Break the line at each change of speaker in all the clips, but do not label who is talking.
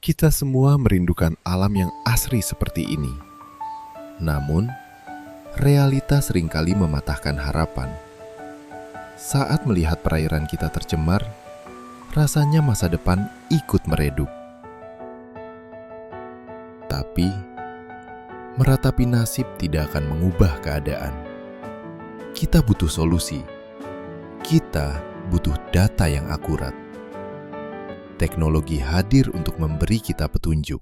Kita semua merindukan alam yang asri seperti ini. Namun, realita seringkali mematahkan harapan. Saat melihat perairan kita tercemar, rasanya masa depan ikut meredup. Tapi, meratapi nasib tidak akan mengubah keadaan. Kita butuh solusi. Kita butuh data yang akurat. Teknologi hadir untuk memberi kita petunjuk.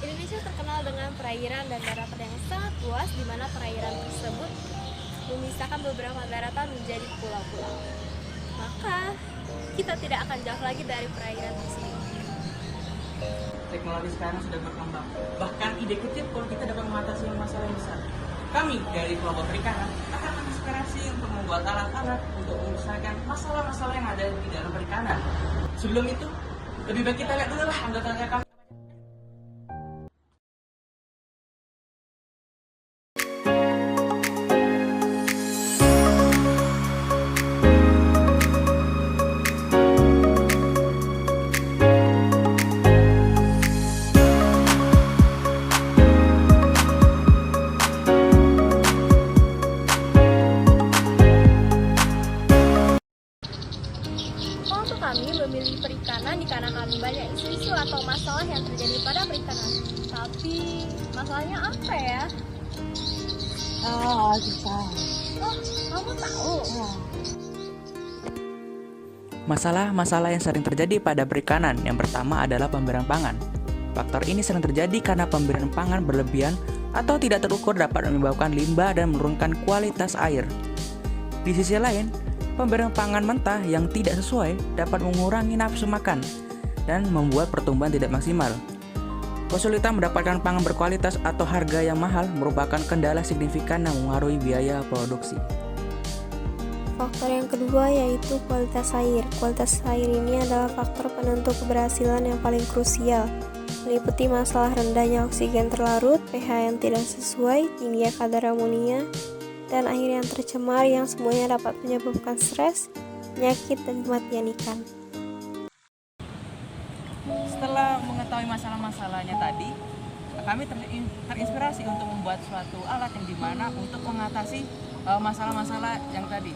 Indonesia terkenal dengan perairan dan daratan yang sangat luas, di mana perairan tersebut memisahkan beberapa daratan menjadi pulau-pulau. Maka, kita tidak akan jauh lagi dari perairan tersebut.
Teknologi sekarang sudah berkembang. Bahkan ide kecil pun kita dapat mengatasi masalah yang besar. Kami dari kelompok perikanan akan menginspirasi untuk membuat alat-alat untuk menyelesaikan masalah-masalah yang ada di dalam perikanan. Sebelum itu, lebih baik kita lihat dulu lah anggotanya kami.
Untuk kami memilih perikanan dikarenakan banyak isu-isu atau masalah yang terjadi pada perikanan. Tapi, masalahnya apa ya?
Susah.
Oh, kamu tahu?
Masalah-masalah yang sering terjadi pada perikanan yang pertama adalah pemberian pangan. Faktor ini sering terjadi karena pemberian pangan berlebihan atau tidak terukur dapat menyebabkan limbah dan menurunkan kualitas air. Di sisi lain, pemberian pangan mentah yang tidak sesuai dapat mengurangi nafsu makan dan membuat pertumbuhan tidak maksimal. Kesulitan mendapatkan pangan berkualitas atau harga yang mahal merupakan kendala signifikan yang mengaruhi biaya produksi.
Faktor yang kedua yaitu kualitas air. Kualitas air ini adalah faktor penentu keberhasilan yang paling krusial, meliputi masalah rendahnya oksigen terlarut, pH yang tidak sesuai, tingginya kadar amonia, dan air yang tercemar yang semuanya dapat menyebabkan stres, penyakit, dan kematian ikan.
Setelah mengetahui masalah-masalahnya tadi, kami terinspirasi untuk membuat suatu alat yang dimana untuk mengatasi masalah-masalah yang tadi.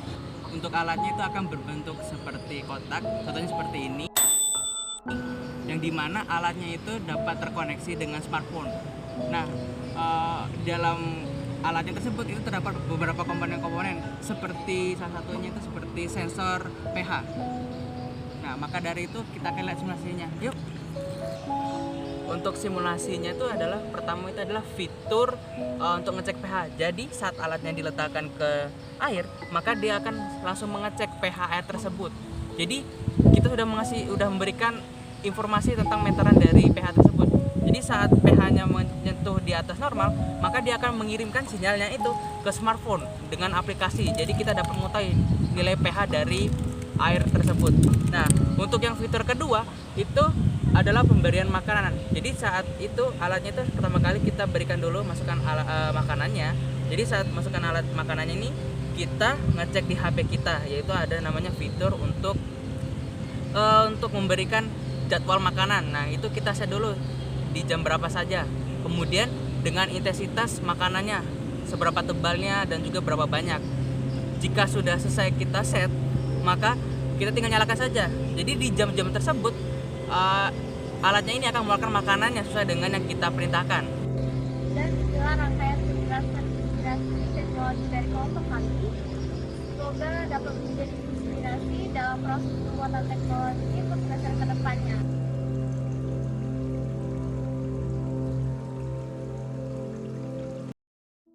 Untuk alatnya itu akan berbentuk seperti kotak, contohnya seperti ini, yang dimana alatnya itu dapat terkoneksi dengan smartphone. Nah, dalam alatnya tersebut itu terdapat beberapa komponen-komponen, seperti salah satunya itu seperti sensor pH. Nah, maka dari itu kita akan lihat simulasinya. Yuk. Untuk simulasinya itu adalah pertama itu adalah fitur untuk ngecek pH. Jadi saat alatnya diletakkan ke air, maka dia akan langsung mengecek pH air tersebut. Jadi kita sudah memberikan informasi tentang meteran dari pH tersebut. Jadi saat pH-nya menyentuh di atas normal, maka dia akan mengirimkan sinyalnya itu ke smartphone dengan aplikasi. Jadi kita dapat mengetahui nilai pH dari air tersebut. Nah, untuk yang fitur kedua itu adalah pemberian makanan. Jadi saat itu alatnya itu pertama kali kita berikan dulu masukkan makanannya. Jadi saat masukkan alat makanannya ini kita ngecek di HP kita, yaitu ada namanya fitur untuk memberikan jadwal makanan. Nah, itu kita set dulu di jam berapa saja. Kemudian dengan intensitas makanannya, seberapa tebalnya dan juga berapa banyak. Jika sudah selesai kita set, maka kita tinggal nyalakan saja. Jadi di jam-jam tersebut alatnya ini akan mengeluarkan makanan yang sesuai dengan yang kita perintahkan.
Dan inilah rangkaian penjelasan inspirasi teknologi dari kelompok kami. Semoga dapat menjadi inspirasi dalam proses pembuatan teknologi untuk semester ke depannya.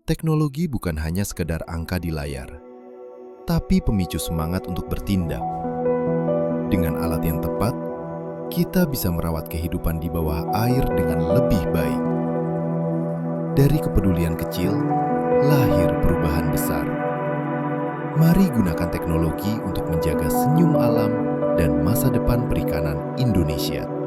Teknologi bukan hanya sekedar angka di layar, tapi pemicu semangat untuk bertindak. Dengan alat yang tepat, kita bisa merawat kehidupan di bawah air dengan lebih baik. Dari kepedulian kecil, lahir perubahan besar. Mari gunakan teknologi untuk menjaga senyum alam dan masa depan perikanan Indonesia.